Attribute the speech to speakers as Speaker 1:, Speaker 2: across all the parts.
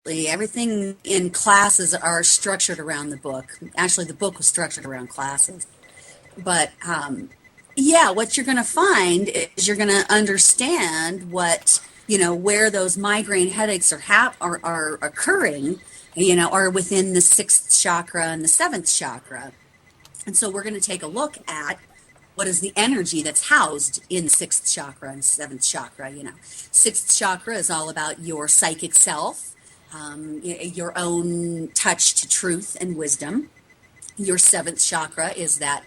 Speaker 1: Everything in classes are structured around the book. Actually, the book was structured around classes. But yeah, what you're going to find is you're going to understand where those migraine headaches are occurring, are within the sixth chakra and the seventh chakra. And so we're going to take a look at what is the energy that's housed in sixth chakra and seventh chakra. Sixth chakra is all about your psychic self, your own touch to truth and wisdom. Your seventh chakra is that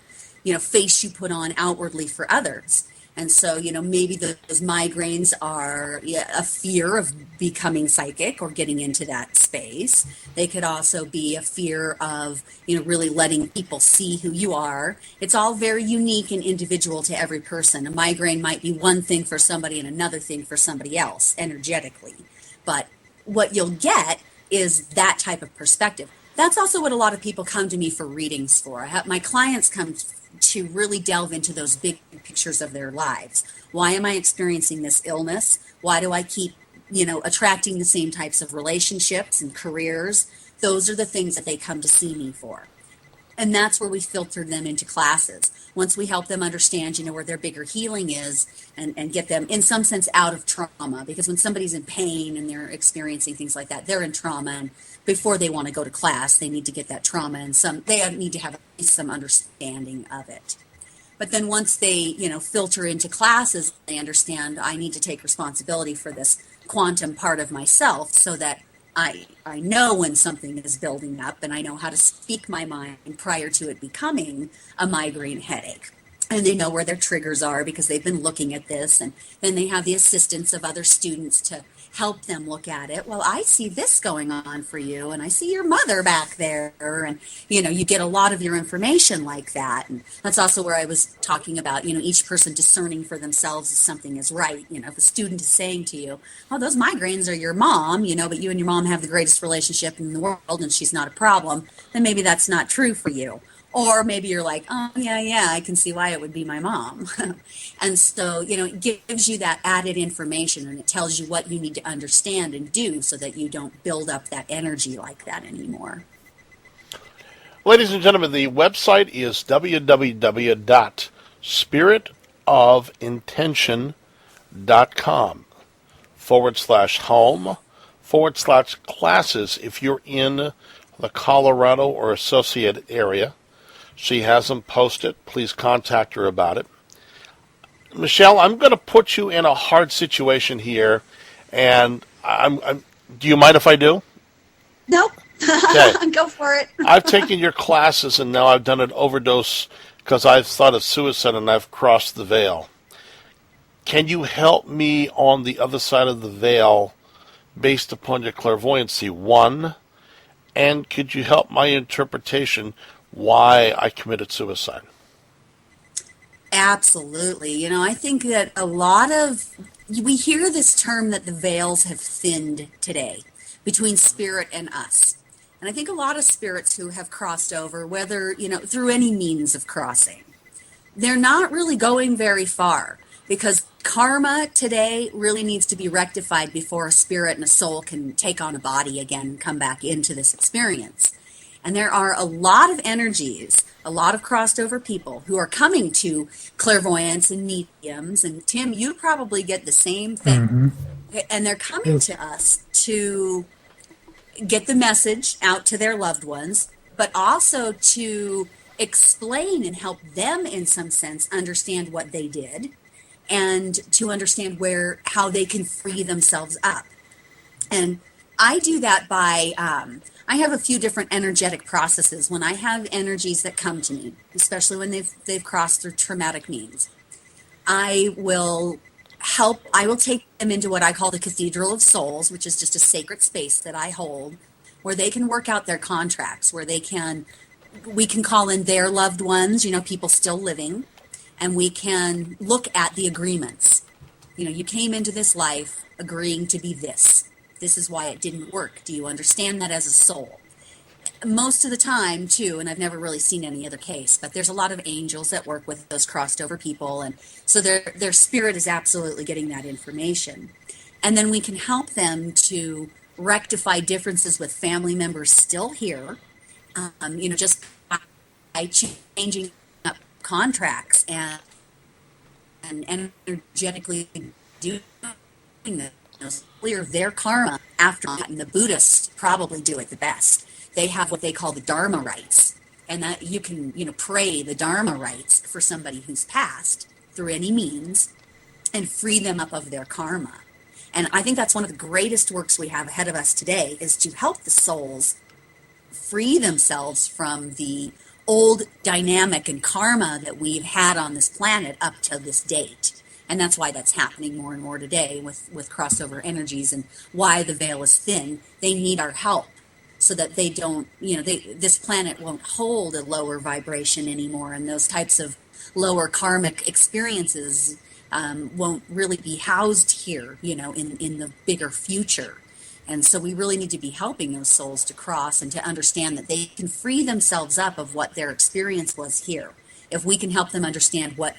Speaker 1: face you put on outwardly for others. And so, maybe those migraines are a fear of becoming psychic or getting into that space. They could also be a fear of, really letting people see who you are. It's all very unique and individual to every person. A migraine might be one thing for somebody and another thing for somebody else energetically. But what you'll get is that type of perspective. That's also what a lot of people come to me for readings for. My clients come to really delve into those big pictures of their lives. Why am I experiencing this illness? Why do I keep, attracting the same types of relationships and careers? Those are the things that they come to see me for. And that's where we filter them into classes. Once we help them understand, where their bigger healing is and get them, in some sense, out of trauma. Because when somebody's in pain and they're experiencing things like that, they're in trauma. And before they want to go to class, they need to get that trauma and they need to have at least some understanding of it. But then once they, filter into classes, they understand I need to take responsibility for this quantum part of myself so that I know when something is building up and I know how to speak my mind prior to it becoming a migraine headache. And they know where their triggers are because they've been looking at this. And then they have the assistance of other students to help them look at it. Well, I see this going on for you, and I see your mother back there. And, you get a lot of your information like that. And that's also where I was talking about, each person discerning for themselves if something is right. If a student is saying to you, oh, those migraines are your mom, but you and your mom have the greatest relationship in the world and she's not a problem, then maybe that's not true for you. Or maybe you're like, oh, yeah, I can see why it would be my mom. And so, it gives you that added information and it tells you what you need to understand and do so that you don't build up that energy like that anymore.
Speaker 2: Ladies and gentlemen, the website is www.spiritofintention.com/home/classes if you're in the Colorado or associated area. She has them posted. Please contact her about it. Michelle, I'm going to put you in a hard situation here, and do you mind if I do?
Speaker 1: Nope.
Speaker 2: Okay.
Speaker 1: Go for it.
Speaker 2: I've taken your classes, and now I've done an overdose because I've thought of suicide, and I've crossed the veil. Can you help me on the other side of the veil based upon your clairvoyancy? One, and could you help my interpretation why I committed suicide?
Speaker 1: Absolutely. I think that we hear this term that the veils have thinned today between spirit and us. And I think a lot of spirits who have crossed over, whether, through any means of crossing, they're not really going very far because karma today really needs to be rectified before a spirit and a soul can take on a body again and come back into this experience. And there are a lot of energies, a lot of crossed over people who are coming to clairvoyants and mediums. And Tim, you probably get the same thing. Mm-hmm. And they're coming to us to get the message out to their loved ones, but also to explain and help them in some sense understand what they did and to understand how they can free themselves up. And I do that by, I have a few different energetic processes when I have energies that come to me, especially when they've crossed through traumatic means. I will take them into what I call the Cathedral of Souls, which is just a sacred space that I hold, where they can work out their contracts, where we can call in their loved ones, people still living, and we can look at the agreements. You came into this life agreeing to be this. This is why it didn't work. Do you understand that as a soul? Most of the time, too, and I've never really seen any other case, but there's a lot of angels that work with those crossed over people, and so their spirit is absolutely getting that information. And then we can help them to rectify differences with family members still here, just by changing up contracts and energetically doing this, clear their karma after. And the Buddhists probably do it the best. They have what they call the Dharma rites, and that you can, pray the Dharma rites for somebody who's passed through any means and free them up of their karma. And I think that's one of the greatest works we have ahead of us today, is to help the souls free themselves from the old dynamic and karma that we've had on this planet up to this date. And that's why that's happening more and more today with crossover energies, and why the veil is thin. They need our help so that they don't, this planet won't hold a lower vibration anymore, and those types of lower karmic experiences won't really be housed here, in the bigger future. And so we really need to be helping those souls to cross and to understand that they can free themselves up of what their experience was here. If we can help them understand what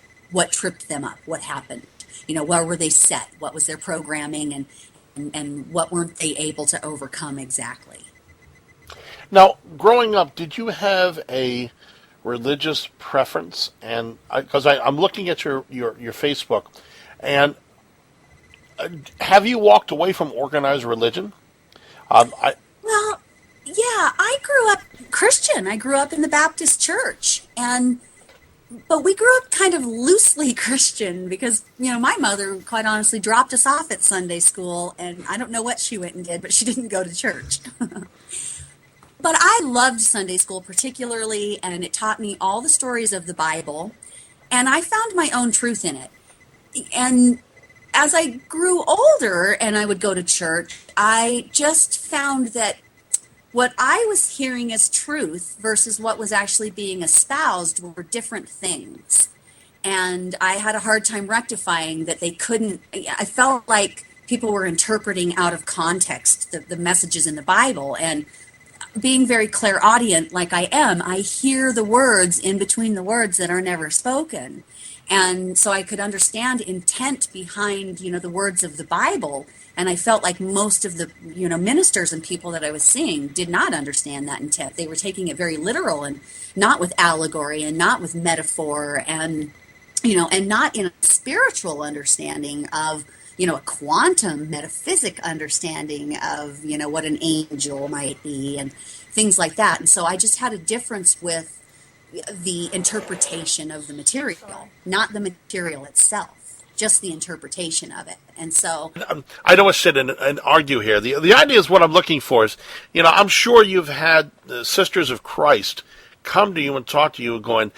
Speaker 1: tripped them up, what happened, where were they set, what was their programming, and what weren't they able to overcome exactly.
Speaker 2: Now, growing up, did you have a religious preference? And because I'm looking at your Facebook, and have you walked away from organized religion?
Speaker 1: Well, yeah, I grew up Christian. I grew up in the Baptist church, but we grew up kind of loosely Christian because, my mother, quite honestly, dropped us off at Sunday school, and I don't know what she went and did, but she didn't go to church. But I loved Sunday school particularly, and it taught me all the stories of the Bible, and I found my own truth in it. And as I grew older and I would go to church, I just found that what I was hearing as truth versus what was actually being espoused were different things. And I had a hard time rectifying that they couldn't. I felt like people were interpreting out of context the messages in the Bible. And being very clairaudient like I am, I hear the words in between the words that are never spoken. And so I could understand intent behind, the words of the Bible. And I felt like most of the, ministers and people that I was seeing did not understand that intent. They were taking it very literal, and not with allegory and not with metaphor, and, and not in a spiritual understanding of, a quantum metaphysic understanding of, what an angel might be and things like that. And so I just had a difference with the interpretation of the material, not the material itself, just the interpretation of it. And so
Speaker 2: I don't want to sit and argue here. The idea is what I'm looking for is, I'm sure you've had Sisters of Christ come to you and talk to you going,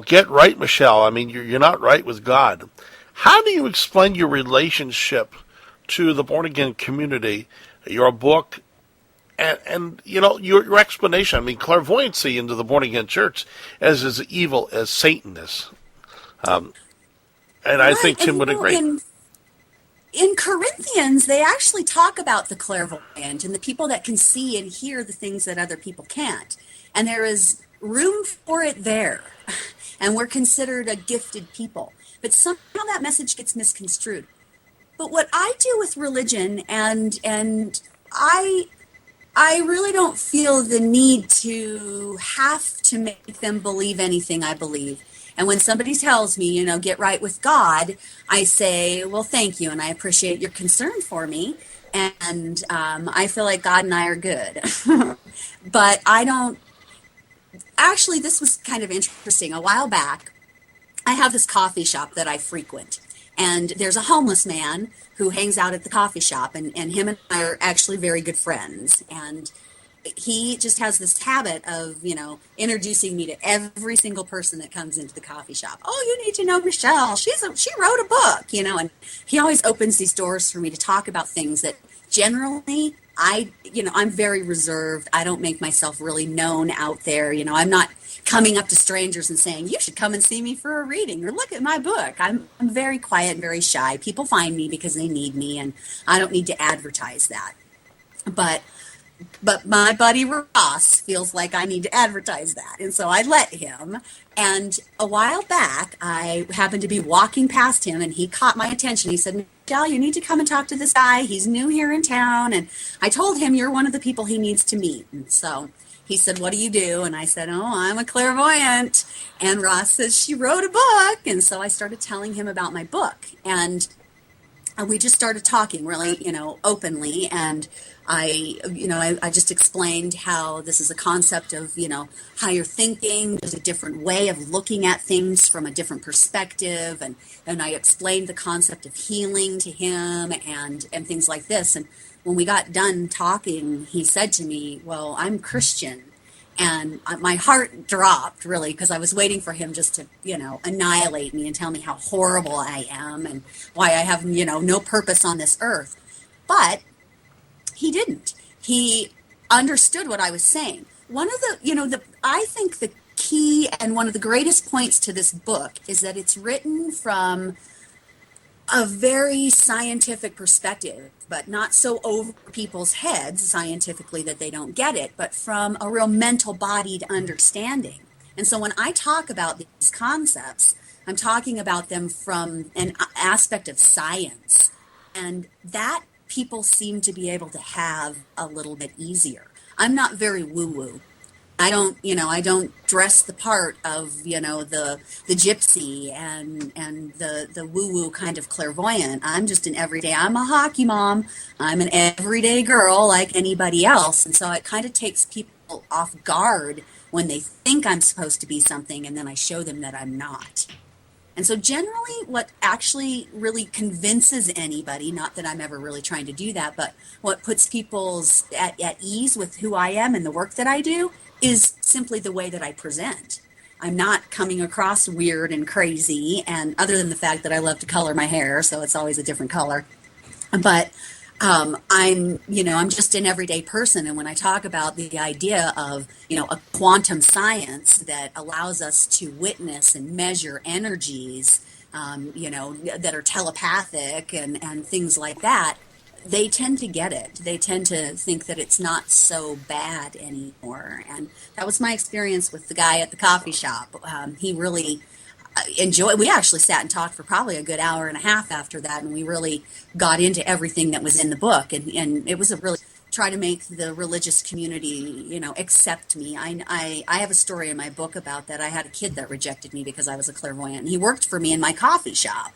Speaker 2: get right, Michelle. I mean, you're not right with God. How do you explain your relationship to the born-again community, your book, and your explanation? I mean, clairvoyancy into the born-again church is as evil as Satan is. And I think Tim would agree.
Speaker 1: In Corinthians, they actually talk about the clairvoyant and the people that can see and hear the things that other people can't. And there is room for it there. And we're considered a gifted people. But somehow that message gets misconstrued. But what I do with religion, and I really don't feel the need to have to make them believe anything I believe. And when somebody tells me, get right with God, I say, well, thank you, and I appreciate your concern for me. And I feel like God and I are good. But I don't. Actually, this was kind of interesting. A while back, I have this coffee shop that I frequent. And there's a homeless man who hangs out at the coffee shop, and him and I are actually very good friends. And he just has this habit of, introducing me to every single person that comes into the coffee shop. Oh, you need to know Michelle. She wrote a book, and he always opens these doors for me to talk about things that generally I'm very reserved. I don't make myself really known out there. I'm not coming up to strangers and saying, you should come and see me for a reading or look at my book. I'm very quiet and very shy. People find me because they need me, and I don't need to advertise that. But my buddy Ross feels like I need to advertise that. And so I let him. And a while back, I happened to be walking past him, and he caught my attention. He said, Michelle, you need to come and talk to this guy. He's new here in town. And I told him you're one of the people he needs to meet. And so he said, what do you do? And I said, oh, I'm a clairvoyant. And Ross says, she wrote a book. And so I started telling him about my book. And we just started talking really, openly. And I just explained how this is a concept of, higher thinking. There's a different way of looking at things from a different perspective. And I explained the concept of healing to him and things like this. And when we got done talking, he said to me, well, I'm Christian. And my heart dropped, really, because I was waiting for him just to, annihilate me and tell me how horrible I am and why I have, no purpose on this earth. But he didn't. He understood what I was saying. One of I think the key and one of the greatest points to this book is that it's written from a very scientific perspective, but not so over people's heads scientifically that they don't get it, but from a real mental-bodied understanding. And so when I talk about these concepts, I'm talking about them from an aspect of science. And that people seem to be able to have a little bit easier. I'm not very woo-woo. I don't dress the part of, the gypsy and the woo-woo kind of clairvoyant. I'm just an everyday, I'm a hockey mom. I'm an everyday girl like anybody else. And so it kind of takes people off guard when they think I'm supposed to be something and then I show them that I'm not. And so generally what actually really convinces anybody, not that I'm ever really trying to do that, but what puts people at ease with who I am and the work that I do is simply the way that I present. I'm not coming across weird and crazy, and other than the fact that I love to color my hair, so it's always a different color. But I'm just an everyday person, and when I talk about the idea of, a quantum science that allows us to witness and measure energies, that are telepathic and things like that, they tend to get it. They tend to think that it's not so bad anymore. And that was my experience with the guy at the coffee shop. He really enjoyed. We actually sat and talked for probably a good hour and a half after that, and we really got into everything that was in the book. And it was a really try to make the religious community, accept me. I have a story in my book about that. I had a kid that rejected me because I was a clairvoyant, and he worked for me in my coffee shop.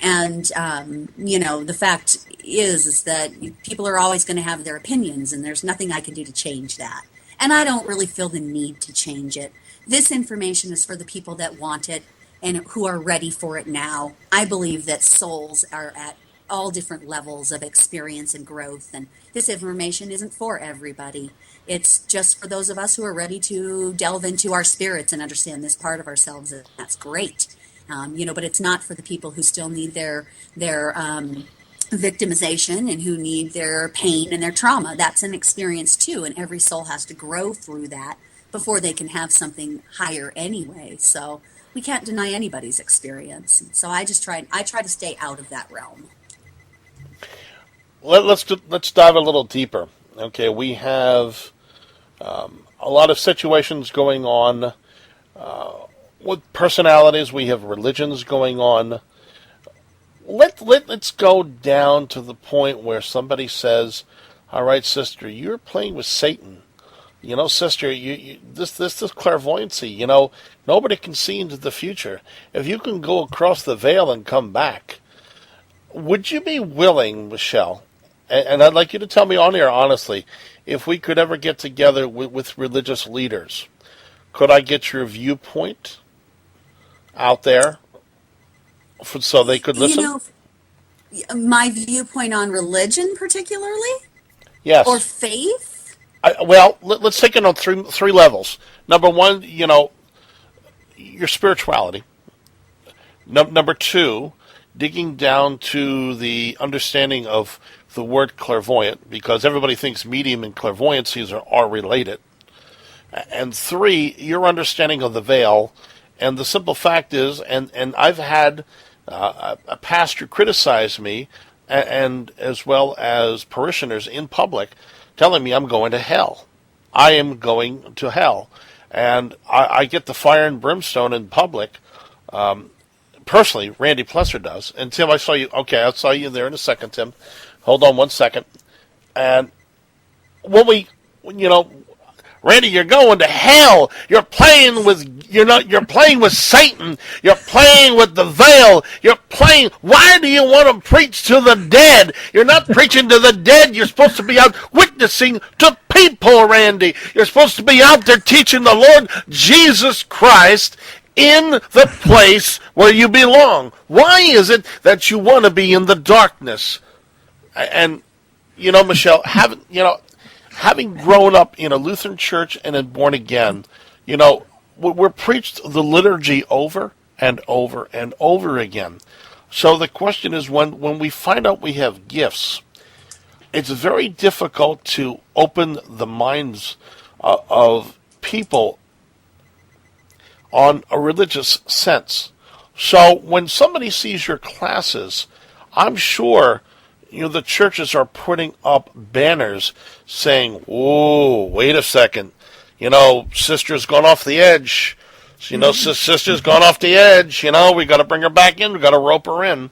Speaker 1: And, the fact is that people are always going to have their opinions, and there's nothing I can do to change that. And I don't really feel the need to change it. This information is for the people that want it and who are ready for it now. I believe that souls are at all different levels of experience and growth, and this information isn't for everybody. It's just for those of us who are ready to delve into our spirits and understand this part of ourselves, and that's great. But it's not for the people who still need their victimization and who need their pain and their trauma. That's an experience too, and every soul has to grow through that before they can have something higher anyway. So we can't deny anybody's experience. So I try to stay out of that realm.
Speaker 2: Let's dive a little deeper. Okay, we have a lot of situations going on. With personalities, we have religions going on. Let's go down to the point where somebody says, "All right, sister, you're playing with Satan. Sister, this is clairvoyancy. Nobody can see into the future. If you can go across the veil and come back, would you be willing, Michelle?" And I'd like you to tell me on air honestly, if we could ever get together with religious leaders, could I get your viewpoint out there so they could listen?
Speaker 1: My viewpoint on religion particularly?
Speaker 2: Yes.
Speaker 1: Or faith?
Speaker 2: Let's take it on three levels. Number one, your spirituality. Number two, digging down to the understanding of the word clairvoyant, because everybody thinks medium and clairvoyancies are related. And three, your understanding of the veil. And the simple fact is, and I've had a pastor criticize me, and as well as parishioners in public, telling me I'm going to hell. I am going to hell. And I get the fire and brimstone in public personally, Randy Plesser does. And Tim, I saw you. Okay, I saw you there in a second, Tim. Hold on 1 second. And you know, Randy, you're going to hell. You're playing with you're playing with Satan. You're playing with the veil. You're playing. Why do you want to preach to the dead? You're not preaching to the dead. You're supposed to be out witnessing to people, Randy. You're supposed to be out there teaching the Lord Jesus Christ in the place where you belong. Why is it that you want to be in the darkness? And Michelle, having grown up in a Lutheran church and in born again, we're preached the liturgy over and over and over again. So the question is, when we find out we have gifts, it's very difficult to open the minds of people on a religious sense. So when somebody sees your classes, I'm sure the churches are putting up banners saying, "Oh, wait a second, sister's gone off the edge. Sister's gone off the edge. We got to bring her back in. We got to rope her in."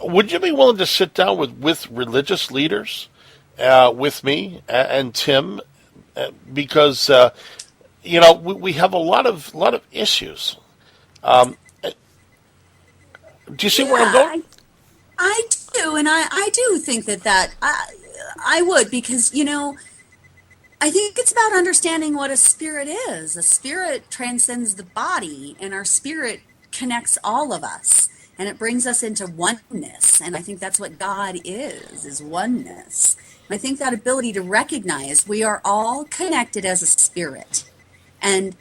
Speaker 2: Would you be willing to sit down with religious leaders, with me and Tim, because we have a lot of issues. Do you see where I'm going?
Speaker 1: I do, and I do think that I would, because I think it's about understanding what a spirit is. A spirit transcends the body, and our spirit connects all of us, and it brings us into oneness. And I think that's what God is oneness. And I think that ability to recognize we are all connected as a spirit. And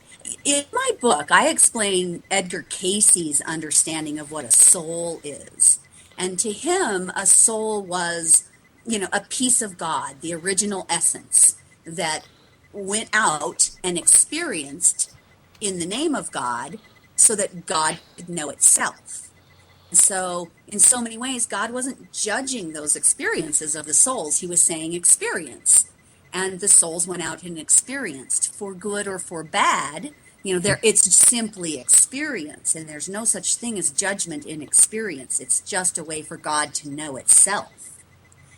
Speaker 1: in my book, I explain Edgar Casey's understanding of what a soul is. And to him, a soul was, a piece of God, the original essence that went out and experienced in the name of God so that God could know itself. And so in so many ways, God wasn't judging those experiences of the souls. He was saying experience. And the souls went out and experienced, for good or for bad. It's simply experience, and there's no such thing as judgment in experience. It's just a way for God to know itself.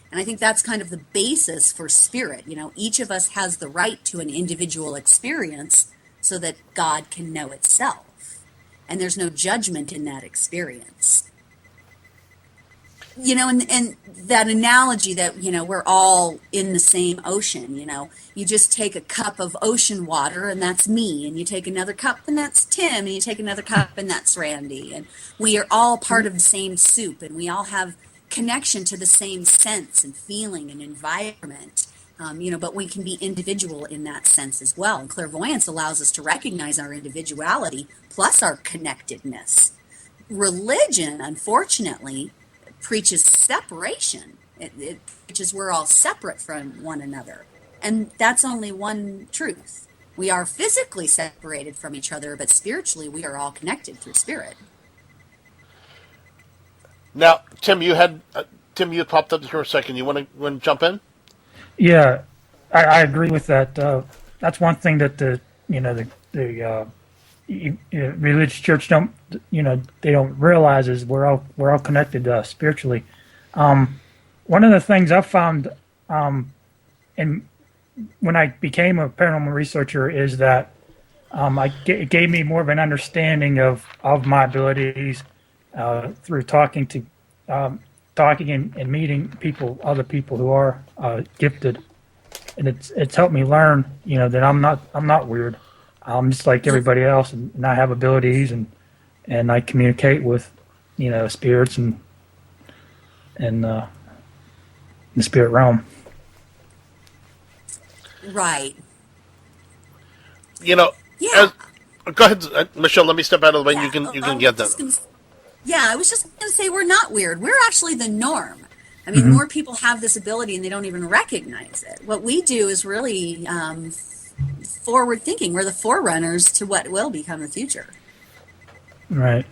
Speaker 1: And I think that's kind of the basis for spirit. Each of us has the right to an individual experience so that God can know itself. And there's no judgment in that experience. And that analogy that, we're all in the same ocean, you just take a cup of ocean water and that's me, and you take another cup and that's Tim, and you take another cup and that's Randy, and we are all part of the same soup, and we all have connection to the same sense and feeling and environment, but we can be individual in that sense as well. And clairvoyance allows us to recognize our individuality plus our connectedness. Religion, unfortunately, preaches separation. It preaches we're all separate from one another. And that's only one truth. We are physically separated from each other, but spiritually we are all connected through spirit.
Speaker 2: Now, Tim, you popped up here for a second. You want to jump in?
Speaker 3: Yeah, I agree with that. That's one thing that the religious church they don't realize is we're all connected spiritually. One of the things I found, and when I became a paranormal researcher, is that it gave me more of an understanding of my abilities through talking and meeting other people who are gifted, and it's helped me learn, that I'm not weird. I'm just like everybody else, and I have abilities, and I communicate with, spirits and the spirit realm.
Speaker 1: Right.
Speaker 2: Yeah. Go ahead, Michelle. Let me step out of the way.
Speaker 1: Yeah.
Speaker 2: You can get that.
Speaker 1: I was just going to say we're not weird. We're actually the norm. I mean, more people have this ability and they don't even recognize it. What we do is really forward thinking. We're the forerunners to what will become the future.
Speaker 3: Right.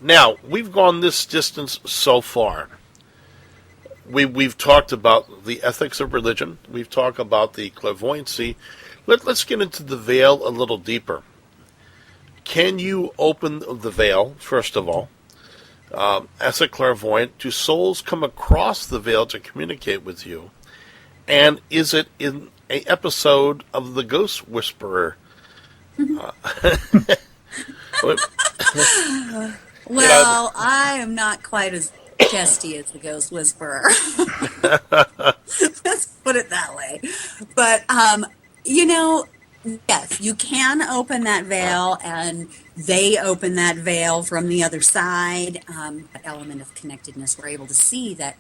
Speaker 2: Now, we've gone this distance so far. We've talked about the ethics of religion. We've talked about the clairvoyancy. Let's get into the veil a little deeper. can you open the veil, first of all? As a clairvoyant, do souls come across the veil to communicate with you? And is it in an episode of The Ghost Whisperer?
Speaker 1: Well, I am not quite as testy as the Ghost Whisperer. Let's put it that way. But, yes, you can open that veil, and they open that veil from the other side. That element of connectedness, we're able to see that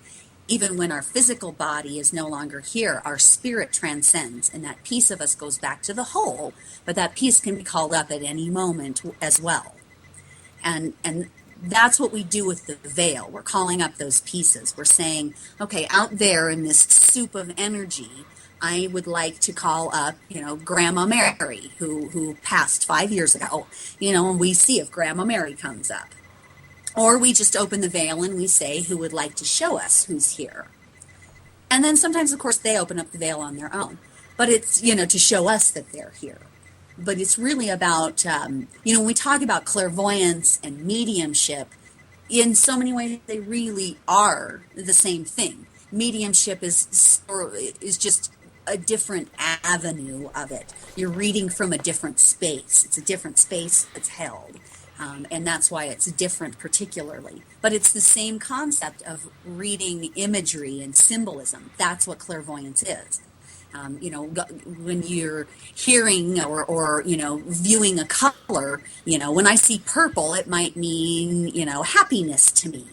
Speaker 1: even when our physical body is no longer here, our spirit transcends, and that piece of us goes back to the whole, but that piece can be called up at any moment as well. And that's what we do with the veil. We're calling up those pieces. We're saying, okay, out there in this soup of energy, I would like to call up, Grandma Mary, who passed 5 years ago, and we see if Grandma Mary comes up. Or we just open the veil and we say who would like to show us who's here. And then sometimes, of course, they open up the veil on their own. But it's, to show us that they're here. But it's really about, when we talk about clairvoyance and mediumship, in so many ways they really are the same thing. Mediumship is just a different avenue of it. You're reading from a different space. It's a different space that's held. And that's why it's different particularly. But it's the same concept of reading imagery and symbolism. That's what clairvoyance is. When you're hearing or viewing a color, when I see purple, it might mean, happiness to me.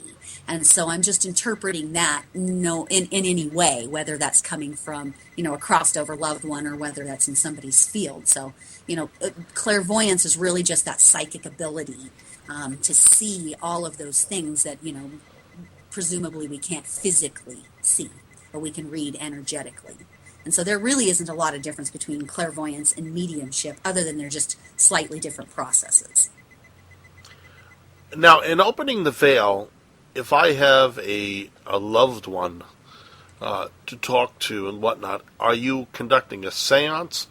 Speaker 1: And so I'm just interpreting that, in any way, whether that's coming from, a crossed over loved one or whether that's in somebody's field. So, clairvoyance is really just that psychic ability to see all of those things that, presumably we can't physically see, but we can read energetically. And so there really isn't a lot of difference between clairvoyance and mediumship, other than they're just slightly different processes.
Speaker 2: Now, in opening the veil, if I have a loved one to talk to and whatnot, are you conducting a seance?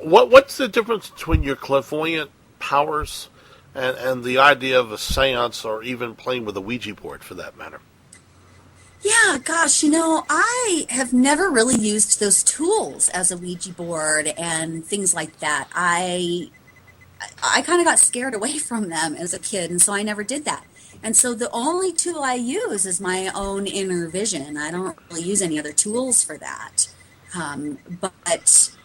Speaker 2: What's the difference between your clairvoyant powers and the idea of a seance, or even playing with a Ouija board for that matter?
Speaker 1: Yeah, gosh, I have never really used those tools as a Ouija board and things like that. I kind of got scared away from them as a kid, and so I never did that. And so the only tool I use is my own inner vision. I don't really use any other tools for that. It's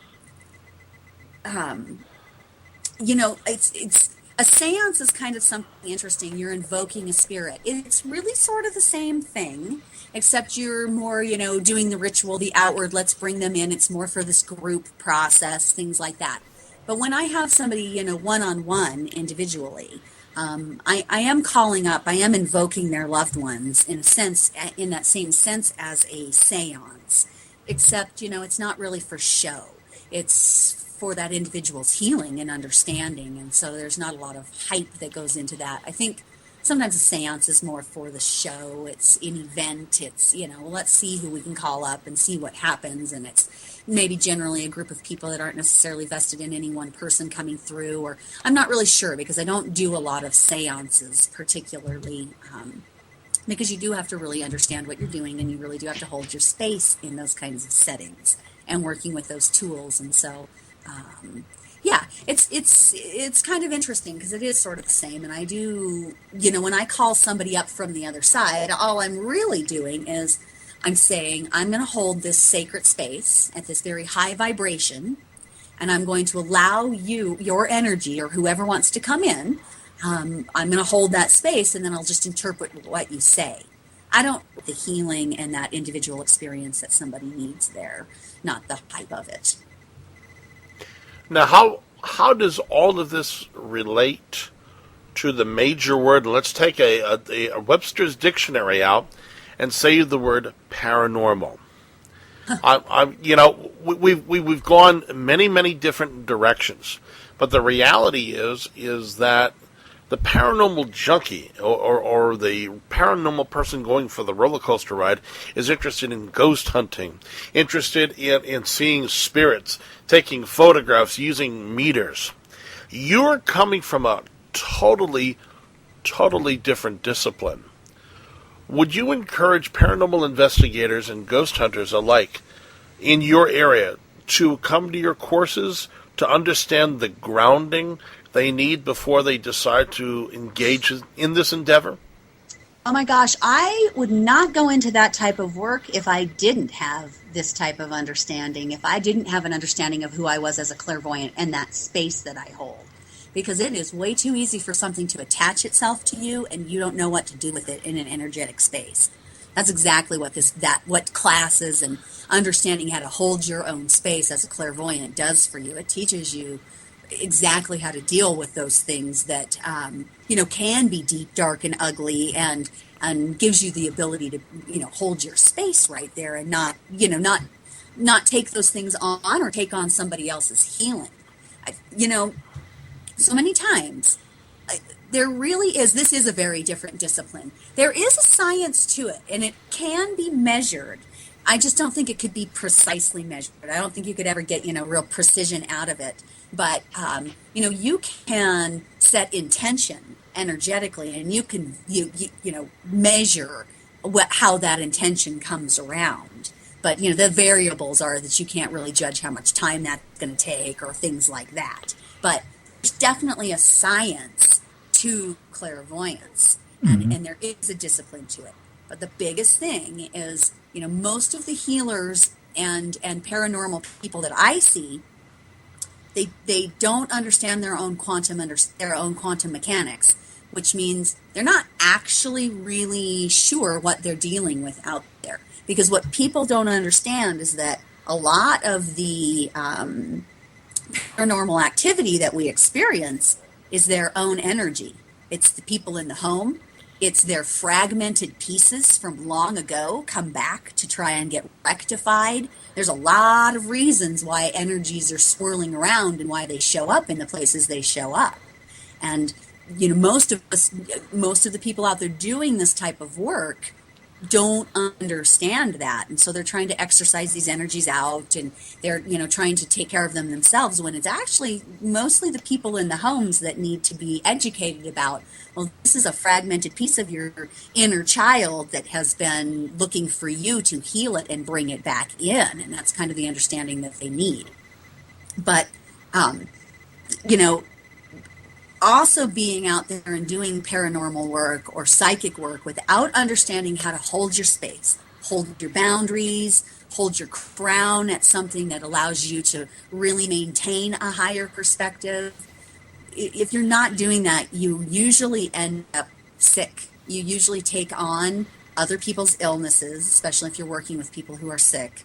Speaker 1: a seance is kind of something interesting. You're invoking a spirit. It's really sort of the same thing, except you're more, doing the ritual, the outward, let's bring them in. It's more for this group process, things like that. But when I have somebody, one-on-one individually, I am calling up, I am invoking their loved ones in that same sense as a seance, except, it's not really for show. It's for that individual's healing and understanding, and so there's not a lot of hype that goes into that. I think sometimes a seance is more for the show. It's an event. It's, let's see who we can call up and see what happens, and it's maybe generally a group of people that aren't necessarily vested in any one person coming through, or I'm not really sure, because I don't do a lot of seances particularly, because you do have to really understand what you're doing, and you really do have to hold your space in those kinds of settings and working with those tools. And so it's kind of interesting, because it is sort of the same. And I do, when I call somebody up from the other side, all I'm really doing is I'm saying, I'm going to hold this sacred space at this very high vibration, and I'm going to allow your energy, or whoever wants to come in, I'm going to hold that space, and then I'll just interpret what you say. I don't the healing and that individual experience that somebody needs there, not the hype of it.
Speaker 2: Now, how does all of this relate to the major word? Let's take a Webster's dictionary out and say the word paranormal. We've gone many different directions, but the reality is that the paranormal junkie or the paranormal person going for the roller coaster ride is interested in ghost hunting, interested in seeing spirits, taking photographs, using meters. You're coming from a totally, totally different discipline. Would you encourage paranormal investigators and ghost hunters alike in your area to come to your courses to understand the grounding they need before they decide to engage in this endeavor?
Speaker 1: Oh my gosh, I would not go into that type of work if I didn't have this type of understanding, if I didn't have an understanding of who I was as a clairvoyant and that space that I hold. Because it is way too easy for something to attach itself to you and you don't know what to do with it in an energetic space. That's exactly what what classes and understanding how to hold your own space as a clairvoyant does for you. It teaches you exactly how to deal with those things that can be deep, dark, and ugly, and gives you the ability to hold your space right there and not take those things on or take on somebody else's healing. So many times there really is. This is a very different discipline. There is a science to it, and it can be measured. I just don't think it could be precisely measured. I don't think you could ever get real precision out of it. But you can set intention energetically, and you can measure how that intention comes around. But the variables are that you can't really judge how much time that's going to take or things like that. But there's definitely a science to clairvoyance, and there is a discipline to it. But the biggest thing is, most of the healers and paranormal people that I see, they don't understand their own quantum mechanics, which means they're not actually really sure what they're dealing with out there. Because what people don't understand is that a lot of the paranormal activity that we experience is their own energy. It's the people in the home. It's their fragmented pieces from long ago come back to try and get rectified. There's a lot of reasons why energies are swirling around and why they show up in the places they show up. And most of the people out there doing this type of work don't understand that, and so they're trying to exercise these energies out, and they're trying to take care of them themselves, when it's actually mostly the people in the homes that need to be educated about, well, this is a fragmented piece of your inner child that has been looking for you to heal it and bring it back in, and that's kind of the understanding that they need. But also being out there and doing paranormal work or psychic work without understanding how to hold your space, hold your boundaries, hold your crown at something that allows you to really maintain a higher perspective. If you're not doing that, you usually end up sick. You usually take on other people's illnesses, especially if you're working with people who are sick.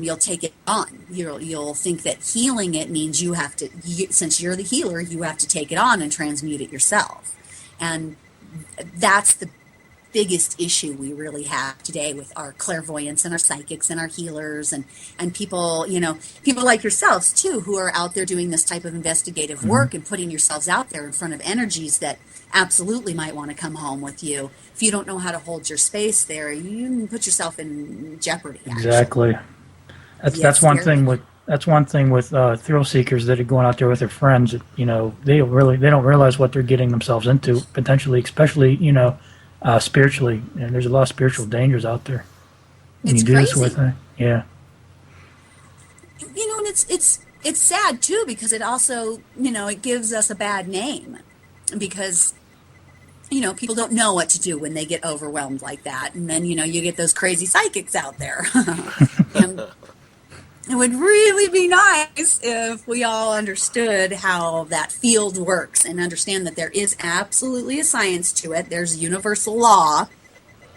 Speaker 1: You'll take it on. You'll think that healing it means you have to, since you're the healer, you have to take it on and transmute it yourself. And that's the biggest issue we really have today with our clairvoyants and our psychics and our healers and people, people like yourselves too, who are out there doing this type of investigative work and putting yourselves out there in front of energies that absolutely might want to come home with you. If you don't know how to hold your space there, you can put yourself in jeopardy. Actually. Exactly.
Speaker 3: That's one thing with thrill seekers that are going out there with their friends. They don't realize what they're getting themselves into potentially, especially spiritually. And there's a lot of spiritual dangers out there.
Speaker 1: It's
Speaker 3: do
Speaker 1: crazy.
Speaker 3: This with yeah.
Speaker 1: And it's sad too, because it also it gives us a bad name, because people don't know what to do when they get overwhelmed like that, and then you get those crazy psychics out there. And it would really be nice if we all understood how that field works and understand that there is absolutely a science to it. There's a universal law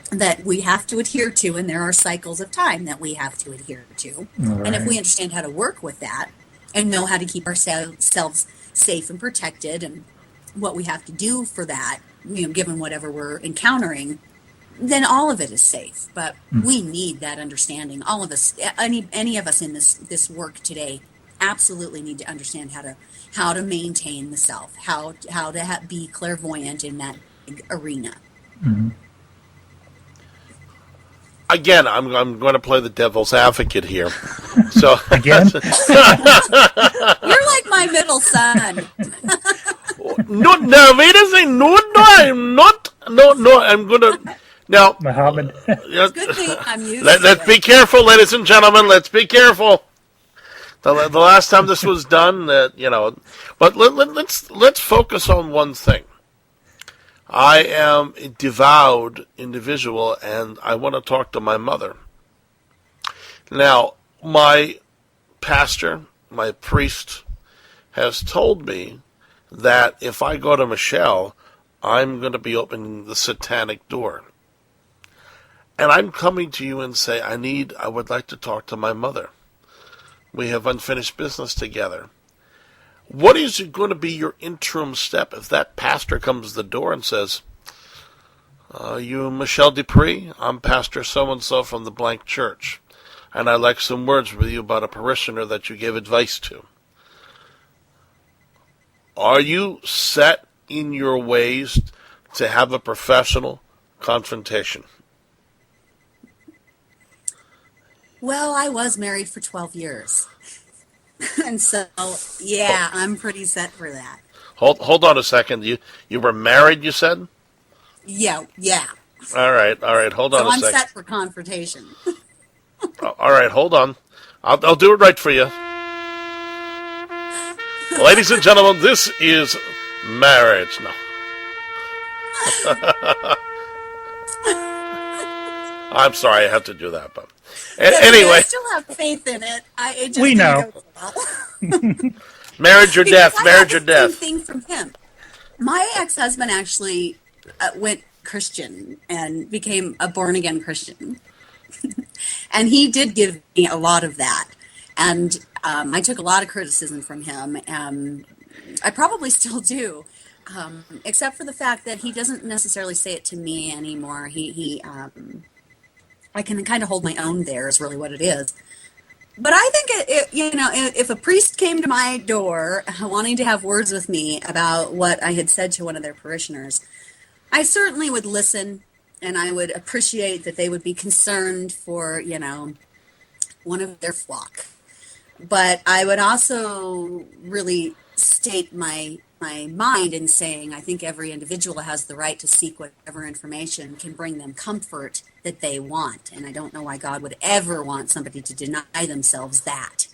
Speaker 1: that we have to adhere to, and there are cycles of time that we have to adhere to. Right. And if we understand how to work with that and know how to keep ourselves safe and protected and what we have to do for that, given whatever we're encountering, then all of it is safe. But we need that understanding. All of us, any of us in this work today, absolutely need to understand how to maintain the self, how to be clairvoyant in that arena.
Speaker 3: Mm-hmm.
Speaker 2: Again, I'm going to play the devil's advocate here. So
Speaker 3: again,
Speaker 1: you're like my middle son.
Speaker 2: No, wait a second. No, I'm not. No, I'm gonna now.
Speaker 3: Muhammad.
Speaker 2: Yeah,
Speaker 1: Good thing I'm used
Speaker 2: let's
Speaker 1: to
Speaker 2: be
Speaker 1: it.
Speaker 2: careful, ladies and gentlemen. Let's be careful. The last time this was done, but let's focus on one thing. I am a devout individual, and I want to talk to my mother. Now, my pastor, my priest, has told me that if I go to Michelle, I'm going to be opening the satanic door. And I'm coming to you and say, I would like to talk to my mother. We have unfinished business together. What is going to be your interim step if that pastor comes to the door and says, you Michelle DePres? I'm Pastor so-and-so from the blank church, and I'd like some words with you about a parishioner that you gave advice to. Are you set in your ways to have a professional confrontation?
Speaker 1: Well, I was married for 12 years. And so, yeah, I'm pretty set for that.
Speaker 2: Hold on a second. You were married, you said?
Speaker 1: Yeah.
Speaker 2: All right. Hold on
Speaker 1: So
Speaker 2: a
Speaker 1: I'm
Speaker 2: second.
Speaker 1: set for confrontation.
Speaker 2: All right, hold on. I'll do it right for you. Ladies and gentlemen, this is marriage. No. I'm sorry, I have to do that, but anyway.
Speaker 1: I still have faith in it. It just
Speaker 3: We know.
Speaker 1: didn't go well.
Speaker 2: Marriage or death,
Speaker 1: Because I
Speaker 2: marriage or
Speaker 1: had the same
Speaker 2: death.
Speaker 1: thing from him. My ex-husband actually went Christian and became a born-again Christian. And he did give me a lot of that. And I took a lot of criticism from him. I probably still do. Except for the fact that he doesn't necessarily say it to me anymore. I can kind of hold my own there is really what it is. But I think, if a priest came to my door wanting to have words with me about what I had said to one of their parishioners, I certainly would listen, and I would appreciate that they would be concerned for, one of their flock. But I would also really state my mind in saying I think every individual has the right to seek whatever information can bring them comfort that they want. And I don't know why God would ever want somebody to deny themselves that.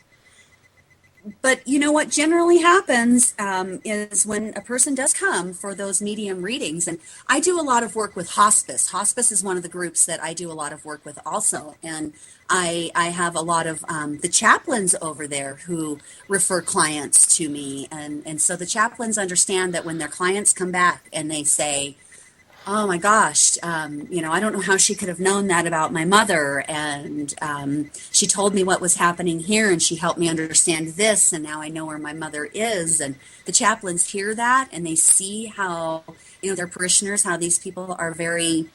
Speaker 1: But what generally happens is when a person does come for those medium readings, and I do a lot of work with hospice. Hospice is one of the groups that I do a lot of work with also. And I have a lot of the chaplains over there who refer clients to me. And so the chaplains understand that when their clients come back and they say, oh my gosh, I don't know how she could have known that about my mother. And she told me what was happening here, and she helped me understand this, and now I know where my mother is. And the chaplains hear that, and they see how, their parishioners, how these people are very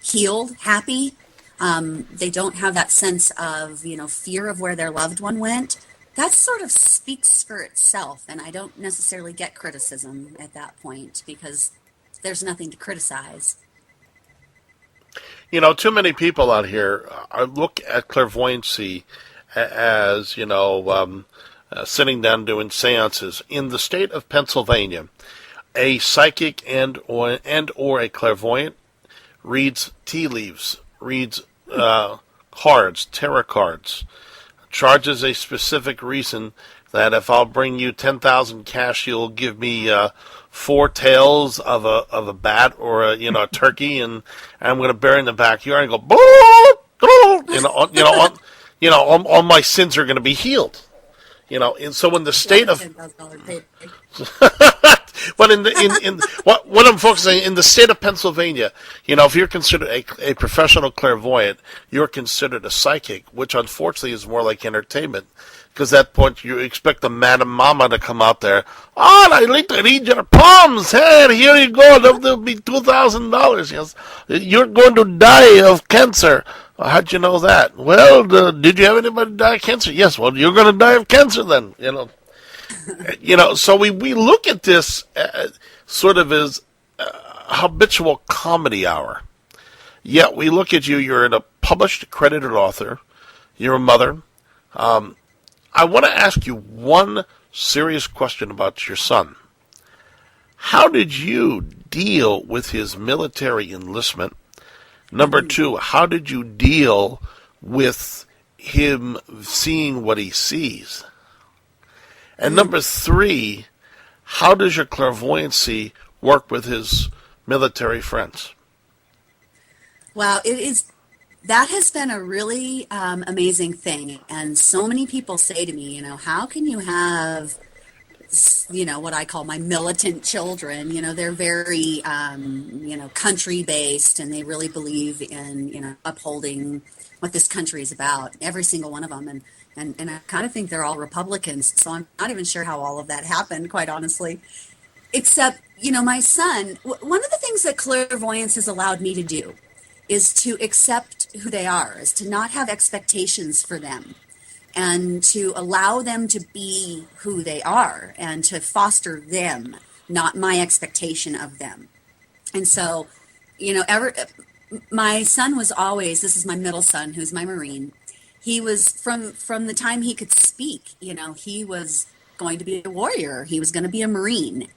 Speaker 1: healed, happy. They don't have that sense of, fear of where their loved one went. That sort of speaks for itself, and I don't necessarily get criticism at that point because there's nothing to criticize.
Speaker 2: Too many people out here look at clairvoyancy as, sitting down doing seances. In the state of Pennsylvania, a psychic and or a clairvoyant reads tea leaves, reads cards, tarot cards, charges a specific reason that if I'll bring you 10,000 cash, you'll give me 4 tails of a bat or a turkey, and I'm going to bury in the backyard and go all my sins are going to be healed. And so in the state of but in what I'm focusing in the state of Pennsylvania, if you're considered a professional clairvoyant, you're considered a psychic, which unfortunately is more like entertainment. Because at that point you expect the Madam Mama to come out there. Oh, I'd like to read your palms. Hey, here you go. There'll be $2,000. Yes, you're going to die of cancer. How'd you know that? Well, did you have anybody die of cancer? Yes. Well, you're going to die of cancer then. So we look at this sort of as habitual comedy hour. Yet we look at you. You're a published, accredited author. You're a mother. I want to ask you one serious question about your son. How did you deal with his military enlistment? Number two, how did you deal with him seeing what he sees? And number three, how does your clairvoyancy work with his military friends?
Speaker 1: Wow, that has been a really amazing thing. And so many people say to me, how can you have, what I call my militant children? They're very, country based, and they really believe in, upholding what this country is about, every single one of them. And I kind of think they're all Republicans. So I'm not even sure how all of that happened, quite honestly. Except, my son, one of the things that clairvoyance has allowed me to do is to accept who they are, is to not have expectations for them, and to allow them to be who they are, and to foster them, not my expectation of them. And so, my son was always, this is my middle son, who's my Marine. He was, from the time he could speak, he was going to be a warrior. He was going to be a Marine.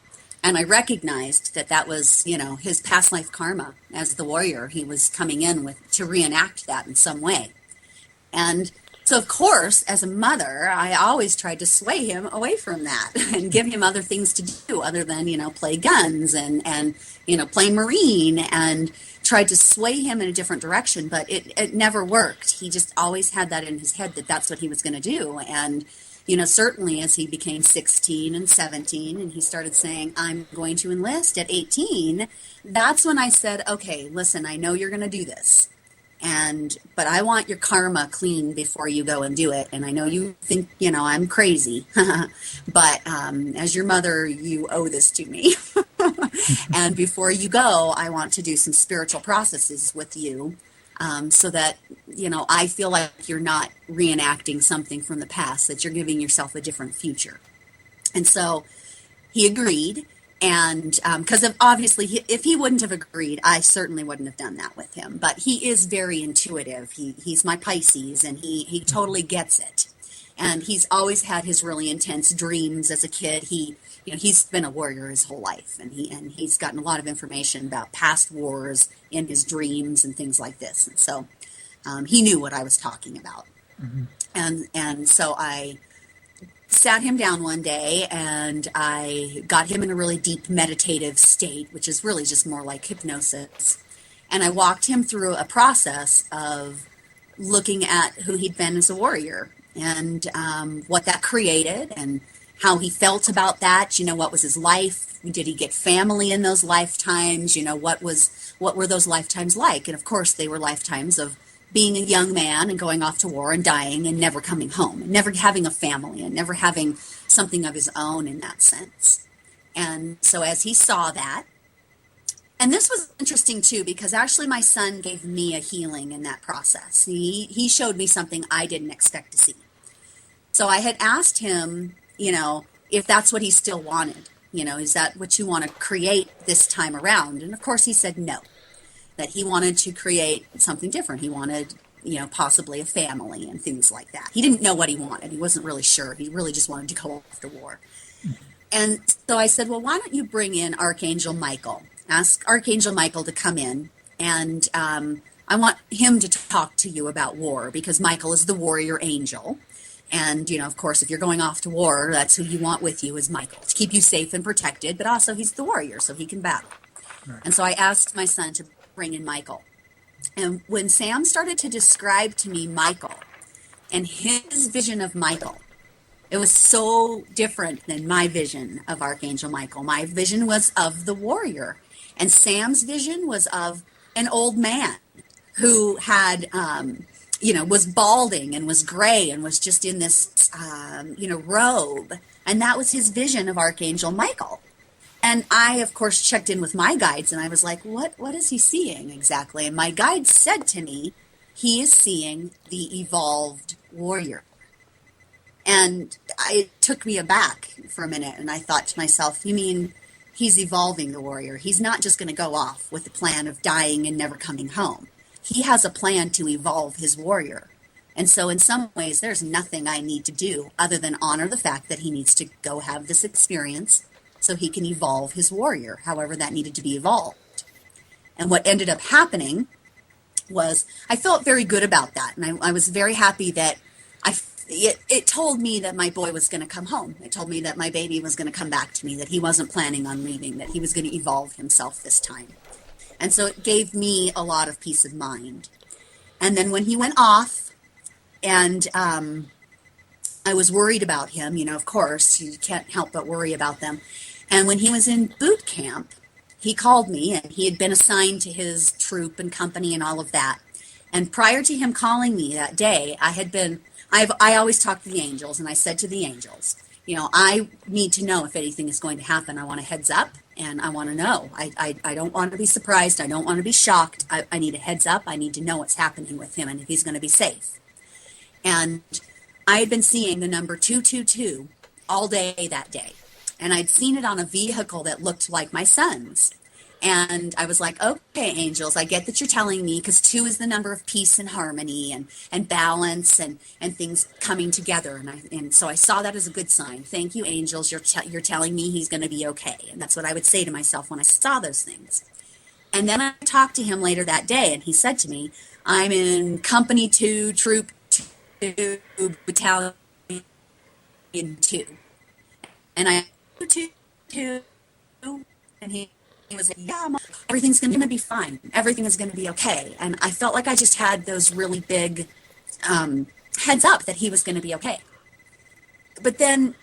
Speaker 1: And I recognized that was, his past life karma as the warrior. He was coming in to reenact that in some way. And so, of course, as a mother, I always tried to sway him away from that and give him other things to do other than, play guns and play Marine, and tried to sway him in a different direction. But it never worked. He just always had that in his head that that's what he was going to do. And certainly as he became 16 and 17 and he started saying, I'm going to enlist at 18, that's when I said, okay, listen, I know you're going to do this. But I want your karma clean before you go and do it. And I know you think, I'm crazy, but as your mother, you owe this to me. And before you go, I want to do some spiritual processes with you. So that, I feel like you're not reenacting something from the past, that you're giving yourself a different future. And so he agreed. And because obviously, if he wouldn't have agreed, I certainly wouldn't have done that with him. But he is very intuitive. He's my Pisces, and he totally gets it. And he's always had his really intense dreams as a kid. He's been a warrior his whole life, and he's gotten a lot of information about past wars in his dreams and things like this. And so he knew what I was talking about. Mm-hmm. And so I sat him down one day, and I got him in a really deep meditative state, which is really just more like hypnosis. And I walked him through a process of looking at who he'd been as a warrior, and what that created, and how he felt about that. What was his life? Did he get family in those lifetimes? What were those lifetimes like? And of course, they were lifetimes of being a young man and going off to war and dying and never coming home, and never having a family, and never having something of his own in that sense. And so as he saw that, and this was interesting too, because actually my son gave me a healing in that process. He showed me something I didn't expect to see. So I had asked him, if that's what he still wanted, is that what you want to create this time around? And of course he said no, that he wanted to create something different. He wanted, possibly a family and things like that. He didn't know what he wanted. He wasn't really sure. He really just wanted to go off to war. And so I said, well, why don't you bring in Archangel Michael? Ask Archangel Michael to come in, and I want him to talk to you about war, because Michael is the warrior angel. And, of course, if you're going off to war, that's who you want with you, is Michael, to keep you safe and protected, but also he's the warrior, so he can battle. Right. And so I asked my son to bring in Michael. And when Sam started to describe to me Michael and his vision of Michael, it was so different than my vision of Archangel Michael. My vision was of the warrior, and Sam's vision was of an old man who had, was balding and was gray and was just in this, robe. And that was his vision of Archangel Michael. And I, of course, checked in with my guides, and I was like, what is he seeing exactly? And my guide said to me, he is seeing the evolved warrior. And it took me aback for a minute, and I thought to myself, you mean he's evolving the warrior? He's not just going to go off with the plan of dying and never coming home. He has a plan to evolve his warrior. And so in some ways, there's nothing I need to do other than honor the fact that he needs to go have this experience so he can evolve his warrior, however that needed to be evolved. And what ended up happening was I felt very good about that. And I was very happy that it told me that my boy was going to come home. It told me that my baby was going to come back to me, that he wasn't planning on leaving, that he was going to evolve himself this time. And so it gave me a lot of peace of mind. And then when he went off, and I was worried about him, of course, you can't help but worry about them. And when he was in boot camp, he called me, and he had been assigned to his troop and company and all of that. And prior to him calling me that day, I always talk to the angels, and I said to the angels, I need to know if anything is going to happen. I want a heads up, and I want to know. I don't want to be surprised. I don't want to be shocked. I need a heads up. I need to know what's happening with him and if he's going to be safe. And I had been seeing the number 222 all day that day. And I'd seen it on a vehicle that looked like my son's. And I was like, okay, angels, I get that you're telling me, because 2 is the number of peace and harmony and balance and things coming together. And so I saw that as a good sign. Thank you, angels. You're telling me he's going to be okay. And that's what I would say to myself when I saw those things. And then I talked to him later that day, and he said to me, I'm in Company 2, Troop 2, Battalion 2. And I 2, and he was like, yeah, Mom, everything's going to be fine. Everything is going to be okay. And I felt like I just had those really big heads up that he was going to be okay. But then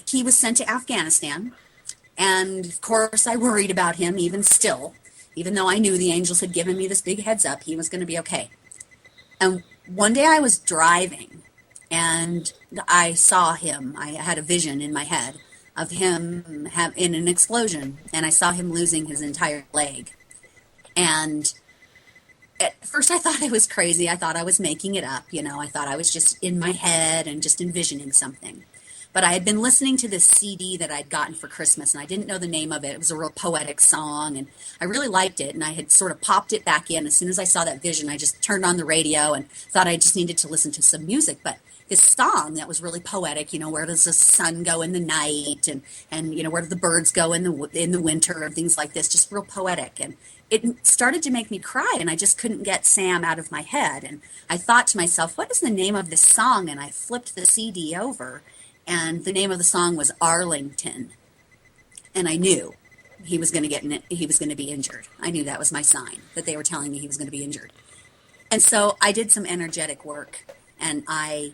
Speaker 1: he was sent to Afghanistan. And of course, I worried about him even still, even though I knew the angels had given me this big heads up, he was going to be okay. And one day I was driving, and I saw him. I had a vision in my head of him in an explosion, and I saw him losing his entire leg. And at first I thought I was crazy. I thought I was making it up. I thought I was just in my head and just envisioning something. But I had been listening to this CD that I'd gotten for Christmas, and I didn't know the name of it. It was a real poetic song, and I really liked it, and I had sort of popped it back in. As soon as I saw that vision, I just turned on the radio and thought I just needed to listen to some music. But this song that was really poetic, where does the sun go in the night, and where do the birds go in the winter, and things like this, just real poetic. And it started to make me cry, and I just couldn't get Sam out of my head. And I thought to myself, what is the name of this song? And I flipped the CD over, and the name of the song was Arlington. And I knew he was going to be injured. I knew that was my sign, that they were telling me he was going to be injured. And so I did some energetic work, and I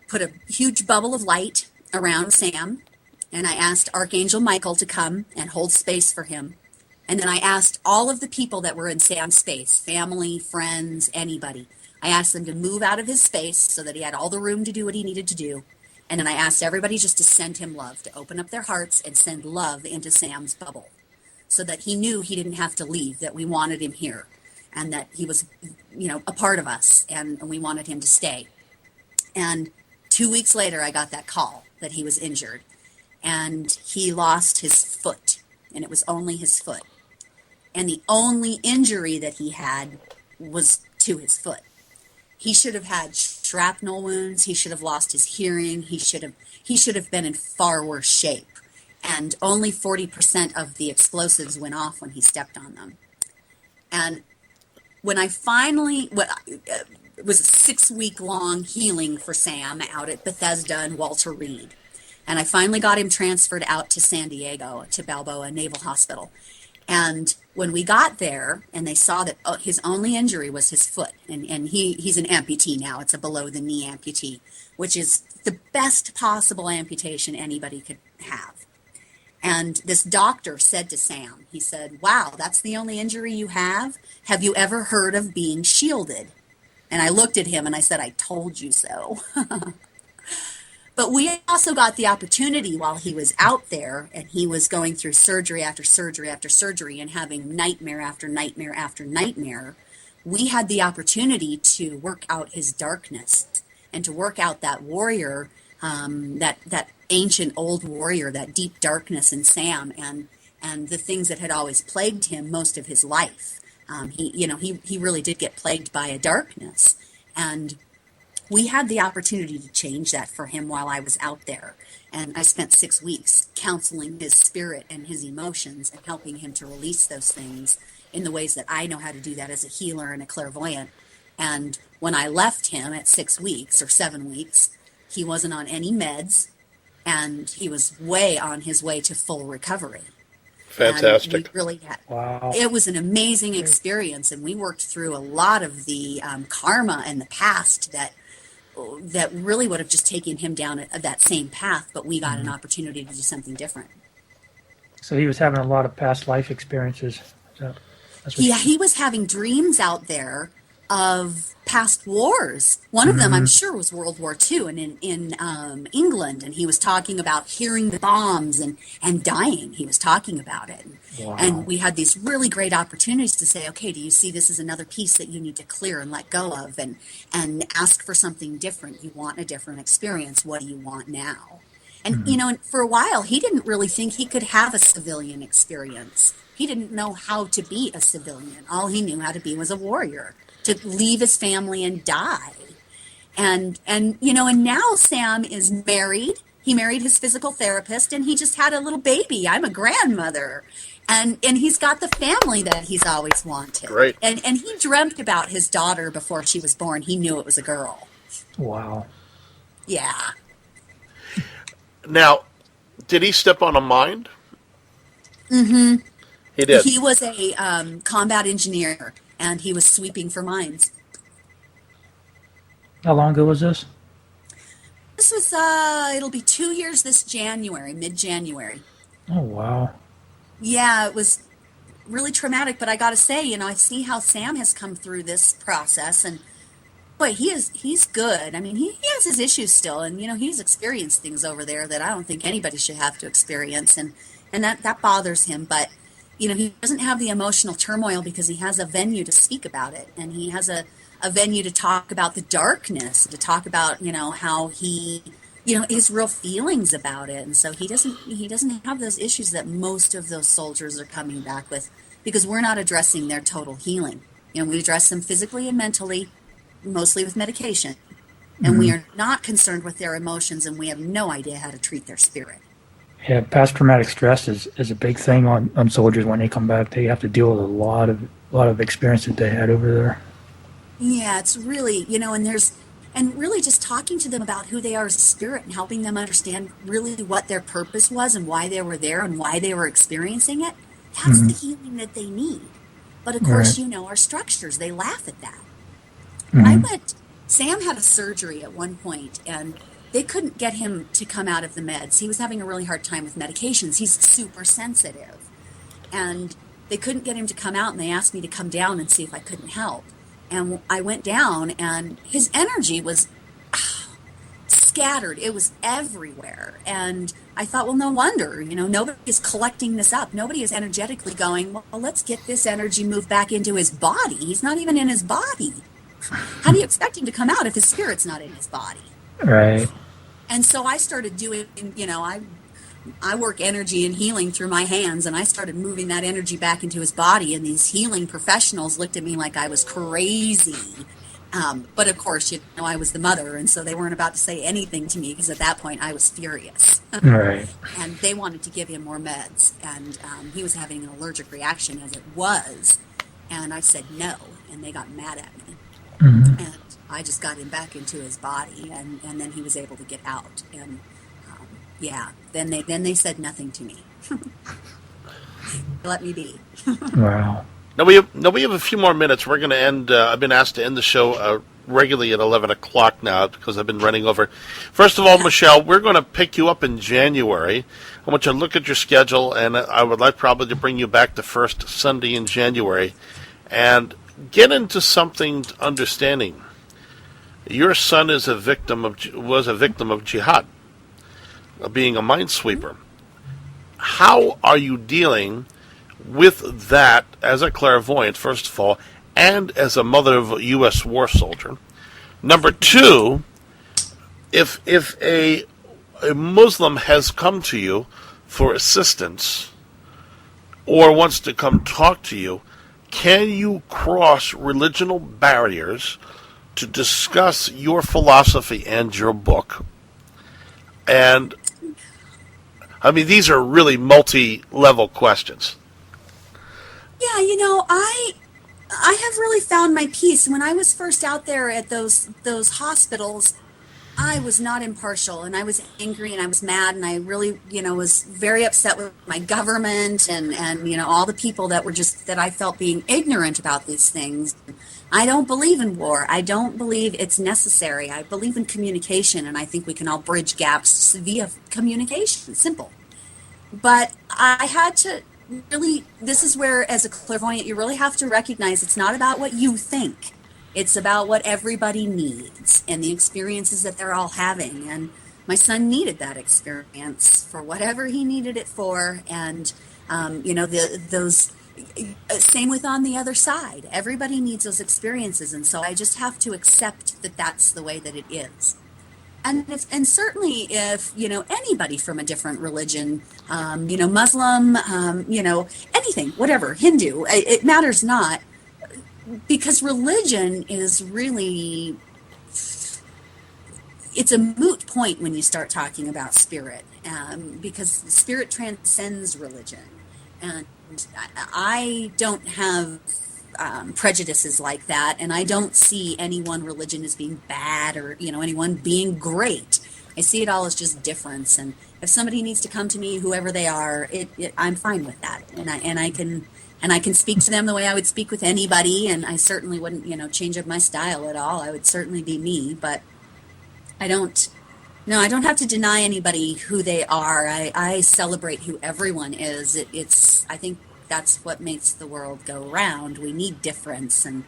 Speaker 1: put a huge bubble of light around Sam, and I asked Archangel Michael to come and hold space for him. And then I asked all of the people that were in Sam's space, family, friends, anybody. I asked them to move out of his space so that he had all the room to do what he needed to do. And then I asked everybody just to send him love, to open up their hearts and send love into Sam's bubble so that he knew he didn't have to leave, that we wanted him here and that he was, a part of us and we wanted him to stay. And 2 weeks later, I got that call that he was injured, and he lost his foot, and it was only his foot. And the only injury that he had was to his foot. He should have had shrapnel wounds. He should have lost his hearing. He should have been in far worse shape. And only 40% of the explosives went off when he stepped on them. And when I finally, it was a 6-week-long healing for Sam out at Bethesda and Walter Reed. And I finally got him transferred out to San Diego, to Balboa Naval Hospital. And when we got there, and they saw that his only injury was his foot, and he's an amputee now. It's a below-the-knee amputee, which is the best possible amputation anybody could have. And this doctor said to Sam, he said, wow, that's the only injury you have? Have you ever heard of being shielded? And I looked at him and I said, I told you so. But we also got the opportunity while he was out there and he was going through surgery after surgery after surgery and having nightmare after nightmare after nightmare. We had the opportunity to work out his darkness and to work out that warrior, that ancient old warrior, that deep darkness in Sam and the things that had always plagued him most of his life. He really did get plagued by a darkness, and we had the opportunity to change that for him while I was out there. And I spent 6 weeks counseling his spirit and his emotions and helping him to release those things in the ways that I know how to do that as a healer and a clairvoyant. And when I left him at 6 weeks or 7 weeks, he wasn't on any meds, and he was way on his way to full recovery.
Speaker 2: Fantastic.
Speaker 1: Really had,
Speaker 3: Wow.
Speaker 1: it was an amazing experience, and we worked through a lot of the karma and the past that really would have just taken him down that same path, but we got an opportunity to do something different.
Speaker 3: So he was having a lot of past life experiences. So that's what
Speaker 1: He was having dreams out there of past wars. One of them, I'm sure, was World War II and in England, and he was talking about hearing the bombs and dying. He was talking about it.
Speaker 3: Wow.
Speaker 1: And we had these really great opportunities to say, okay, do you see this as another piece that you need to clear and let go of, and ask for something different? You want a different experience. What do you want now? And, for a while, he didn't really think he could have a civilian experience. He didn't know how to be a civilian. All he knew how to be was a warrior, to leave his family and die. And now Sam is married. He married his physical therapist, and he just had a little baby. I'm a grandmother. And he's got the family that he's always wanted.
Speaker 2: Great.
Speaker 1: And he dreamt about his daughter before she was born. He knew it was a girl.
Speaker 3: Wow.
Speaker 1: Yeah.
Speaker 2: Now, did he step on a mine? Mm-hmm. He did.
Speaker 1: He was a combat engineer, and he was sweeping for mines.
Speaker 3: How long ago was this?
Speaker 1: This was, it'll be 2 years this January, mid-January.
Speaker 3: Oh, wow.
Speaker 1: Yeah, it was really traumatic, but I got to say, I see how Sam has come through this process, and boy, he's good. I mean, he has his issues still, and, he's experienced things over there that I don't think anybody should have to experience, and that bothers him, but, he doesn't have the emotional turmoil because he has a venue to speak about it, and he has a venue to talk about the darkness, to talk about, how he, his real feelings about it. And so he doesn't have those issues that most of those soldiers are coming back with, because we're not addressing their total healing. We address them physically and mentally, mostly with medication. And we are not concerned with their emotions, and we have no idea how to treat their spirit.
Speaker 3: Yeah, past traumatic stress is a big thing on soldiers when they come back. They have to deal with a lot of experience that they had over there.
Speaker 1: Yeah, it's really, and really just talking to them about who they are as a spirit and helping them understand really what their purpose was and why they were there and why they were experiencing it. That's the healing that they need. But of course, our structures, they laugh at that. Sam had a surgery at one point, and they couldn't get him to come out of the meds. He was having a really hard time with medications. He's super sensitive. And they couldn't get him to come out, and they asked me to come down and see if I couldn't help. And I went down, and his energy was scattered. It was everywhere. And I thought, well, no wonder, nobody is collecting this up. Nobody is energetically going, well, let's get this energy moved back into his body. He's not even in his body. How do you expect him to come out if his spirit's not in his body?
Speaker 3: Right.
Speaker 1: And so I started doing, I work energy and healing through my hands, and I started moving that energy back into his body, and these healing professionals looked at me like I was crazy. But of course, I was the mother, and so they weren't about to say anything to me, because at that point I was furious.
Speaker 3: Right.
Speaker 1: And they wanted to give him more meds, and he was having an allergic reaction as it was, and I said no, and they got mad at me. And I just got him back into his body, and then he was able to get out. And then they said nothing to me. Let me be.
Speaker 3: Wow.
Speaker 2: Now we have a few more minutes. We're going to end. I've been asked to end the show regularly at 11 o'clock now because I've been running over. First of all, Michelle, we're going to pick you up in January. I want you to look at your schedule, and I would like probably to bring you back the first Sunday in January and get into something understanding. Your son was a victim of jihad, of being a minesweeper. How are you dealing with that as a clairvoyant, first of all, and as a mother of a U.S. war soldier? Number two, if a Muslim has come to you for assistance or wants to come talk to you, can you cross religional barriers to discuss your philosophy and your book? And I mean, these are really multi-level questions.
Speaker 1: Yeah, I have really found my peace. When I was first out there at those hospitals, I was not impartial, and I was angry, and I was mad, and I really, was very upset with my government and all the people that were that I felt being ignorant about these things. I don't believe in war. I don't believe it's necessary. I believe in communication, and I think we can all bridge gaps via communication. Simple. But I had to really, this is where, as a clairvoyant, you really have to recognize it's not about what you think. It's about what everybody needs and the experiences that they're all having. And my son needed that experience for whatever he needed it for. And, those, same with on the other side. Everybody needs those experiences. And so I just have to accept that that's the way that it is. And certainly if, anybody from a different religion, Muslim, anything, whatever, Hindu, it matters not. Because religion is really, it's a moot point when you start talking about spirit, because spirit transcends religion. And I don't have prejudices like that, and I don't see any one religion as being bad or, anyone being great. I see it all as just difference. And if somebody needs to come to me, whoever they are, I'm fine with that. And I can speak to them the way I would speak with anybody, and I certainly wouldn't, change up my style at all. I would certainly be me, but I don't have to deny anybody who they are. I celebrate who everyone is. I think that's what makes the world go round. We need difference, and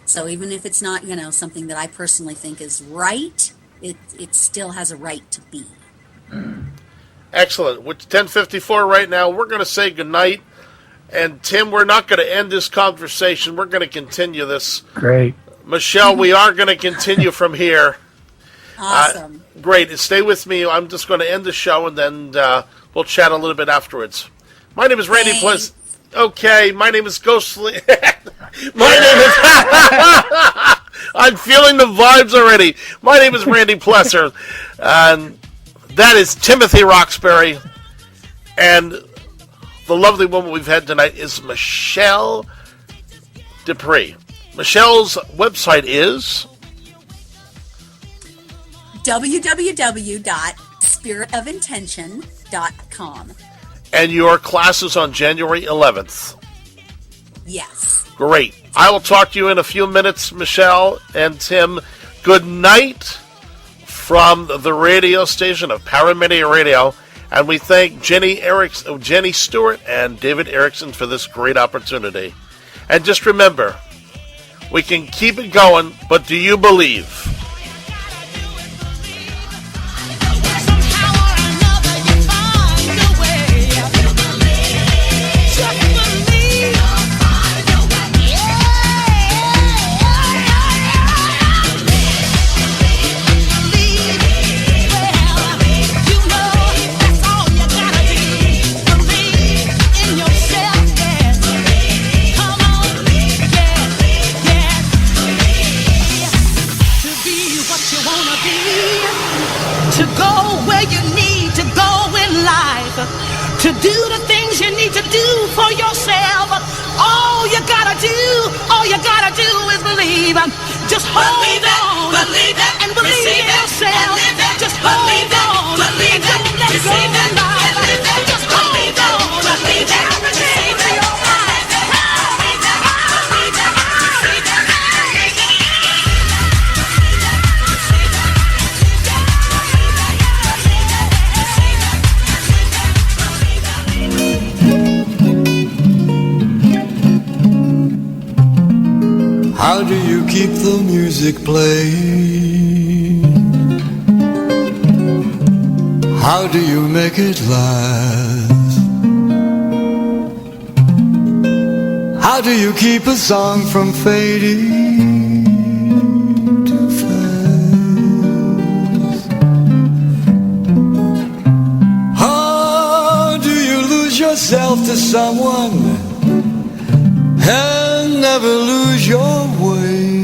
Speaker 1: so even if it's not, something that I personally think is right, it still has a right to be.
Speaker 2: Excellent. With 10:54 right now, we're going to say goodnight. And Tim, we're not going to end this conversation. We're going to continue this.
Speaker 3: Great.
Speaker 2: Michelle, we are going to continue from here.
Speaker 1: Awesome.
Speaker 2: Great. Stay with me. I'm just going to end the show, and then we'll chat a little bit afterwards. My name is Randy Pleasant. Okay, my name is Ghostly. My name is... I'm feeling the vibes already. My name is Randy Plesser. And that is Timothy Roxbury. And the lovely woman we've had tonight is Michelle DePres. Michelle's website is
Speaker 1: www.spiritofintention.com.
Speaker 2: And your class is on January 11th.
Speaker 1: Yes.
Speaker 2: Great. I will talk to you in a few minutes, Michelle and Tim. Good night from the radio station of Paranormal Radio. And we thank Jenny Stewart and David Erickson for this great opportunity. And just remember, we can keep it going, but do you believe?
Speaker 4: To do the things you need to do for yourself. All you gotta do is believe. Just hold on, believe it, and believe in yourself. Just hold on, believe it, don't let go of life. Just hold on, believe it, receive it.
Speaker 5: How do you keep the music playing? How do you make it last? How do you keep a song from fading too fast? How do you lose yourself to someone and never lose your way.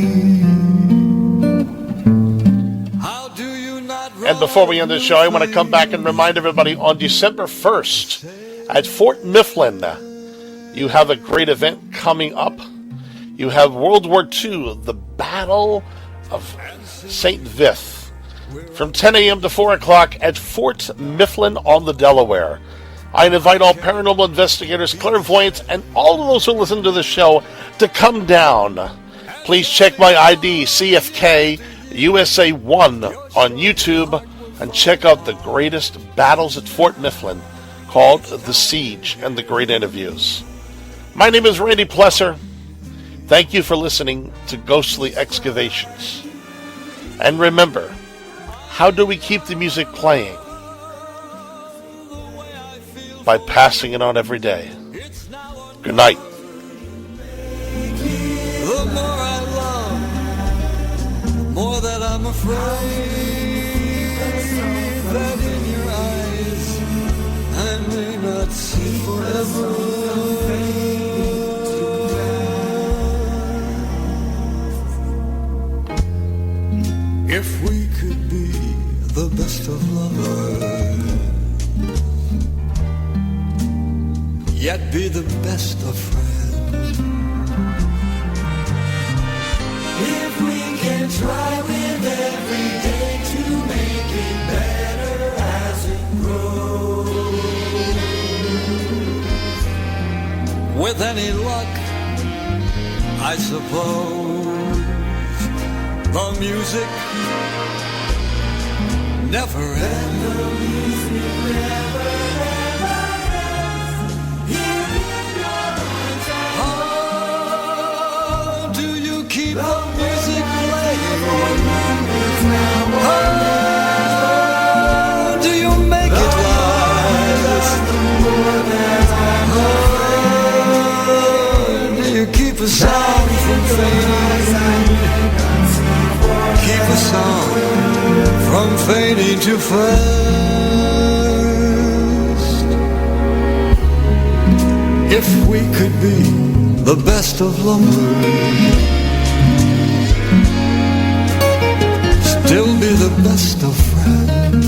Speaker 5: How do you not run?
Speaker 2: And before we end the show, I want to come back and remind everybody on December 1st at Fort Mifflin, you have a great event coming up. You have World War II, the Battle of St. Vith, from 10 a.m. to 4 o'clock at Fort Mifflin on the Delaware. I invite all paranormal investigators, clairvoyants, and all of those who listen to the show to come down. Please check my ID, CFK USA 1 on YouTube, and check out the greatest battles at Fort Mifflin called The Siege and the Great Interviews. My name is Randy Plesser. Thank you for listening to Ghostly Excavations. And remember, how do we keep the music playing? By passing it on every day. Good night.
Speaker 5: The more I love, the more that I'm afraid that in your eyes I may not see forever. If we could be the best of lovers, yet be the best of friends. If we can try with every day to make it better as it grows. With any luck, I suppose, the music never ends. Keep the music playing. How do you make it last? How do you keep a sound from fading? Keep a sound from fading too fast. If we could be the best of lovers, still be the best of friends.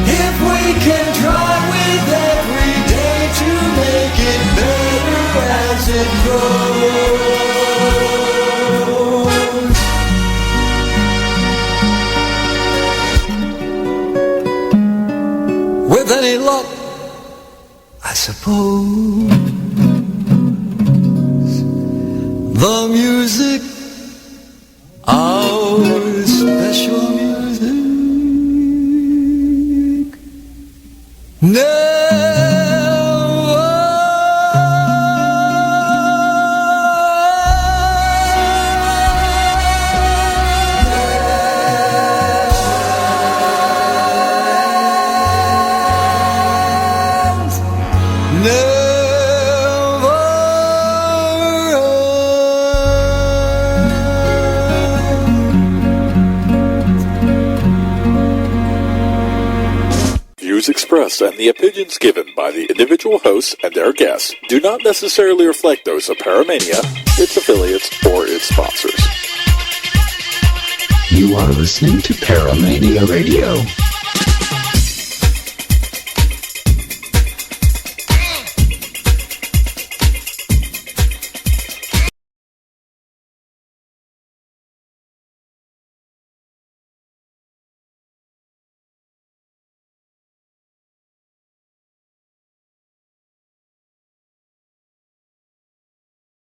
Speaker 5: If we can try with every day to make it better as it grows. With any luck, I suppose, the music, our special music, never
Speaker 6: expressed and the opinions given by the individual hosts and their guests do not necessarily reflect those of Paramania, its affiliates, or its sponsors.
Speaker 7: You are listening to Paramania Radio.